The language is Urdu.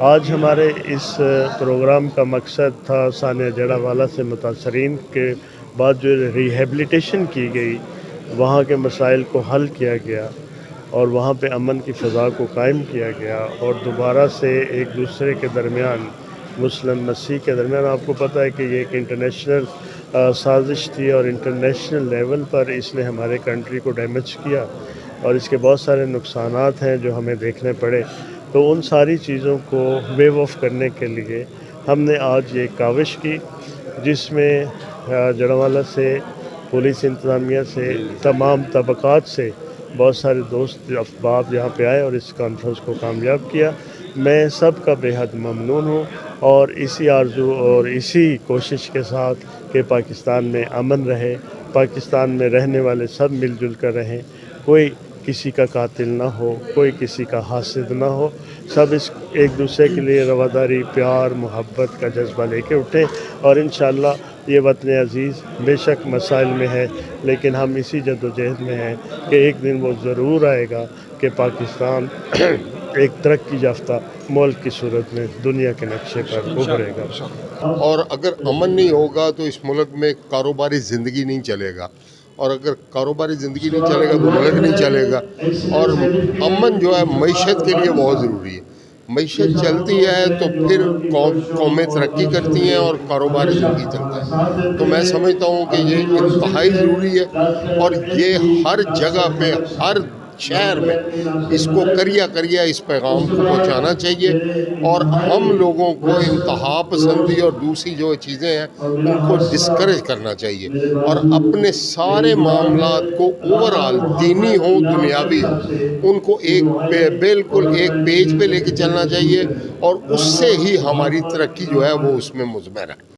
آج ہمارے اس پروگرام کا مقصد تھا ثانیہ جڑا والا سے متاثرین کے بعد جو ریہیبلیٹیشن کی گئی، وہاں کے مسائل کو حل کیا گیا اور وہاں پہ امن کی فضا کو قائم کیا گیا، اور دوبارہ سے ایک دوسرے کے درمیان، مسلم مسیح کے درمیان، آپ کو پتہ ہے کہ یہ ایک انٹرنیشنل سازش تھی اور انٹرنیشنل لیول پر اس نے ہمارے کنٹری کو ڈیمیج کیا اور اس کے بہت سارے نقصانات ہیں جو ہمیں دیکھنے پڑے۔ تو ان ساری چیزوں کو ویو آف کرنے کے لیے ہم نے آج یہ کاوش کی، جس میں جڑوالا سے، پولیس انتظامیہ سے، تمام طبقات سے بہت سارے دوست احباب یہاں پہ آئے اور اس کانفرنس کو کامیاب کیا۔ میں سب کا بے حد ممنون ہوں، اور اسی آرزو اور اسی کوشش کے ساتھ کہ پاکستان میں امن رہے، پاکستان میں رہنے والے سب مل جل کر رہیں، کوئی کسی کا قاتل نہ ہو، کوئی کسی کا حاسد نہ ہو، سب اس ایک دوسرے کے لیے رواداری، پیار، محبت کا جذبہ لے کے اٹھیں، اور انشاءاللہ یہ وطن عزیز بے شک مسائل میں ہے، لیکن ہم اسی جد و جہد میں ہیں کہ ایک دن وہ ضرور آئے گا کہ پاکستان ایک ترقی یافتہ ملک کی صورت میں دنیا کے نقشے پر ابھرے گا۔ اور اگر امن نہیں ہوگا تو اس ملک میں کاروباری زندگی نہیں چلے گا، اور اگر کاروباری زندگی نہیں چلے گا تو ملک نہیں چلے گا۔ اور امن جو ہے معیشت کے لیے بہت ضروری ہے۔ معیشت چلتی ہے تو پھر قومیں ترقی کرتی ہیں اور کاروباری زندگی چلتا ہے۔ تو میں سمجھتا ہوں کہ یہ انتہائی ضروری ہے، اور یہ ہر جگہ پہ، ہر شہر میں اس کو کریا اس پیغام کو پہنچانا چاہیے، اور ہم لوگوں کو انتہا پسندی اور دوسری جو چیزیں ہیں ان کو ڈسکریج کرنا چاہیے، اور اپنے سارے معاملات کو اوورآل، دینی ہوں دنیاوی ہوں، ان کو بالکل ایک پیج پہ لے کے چلنا چاہیے، اور اس سے ہی ہماری ترقی جو ہے وہ اس میں مضمر ہے۔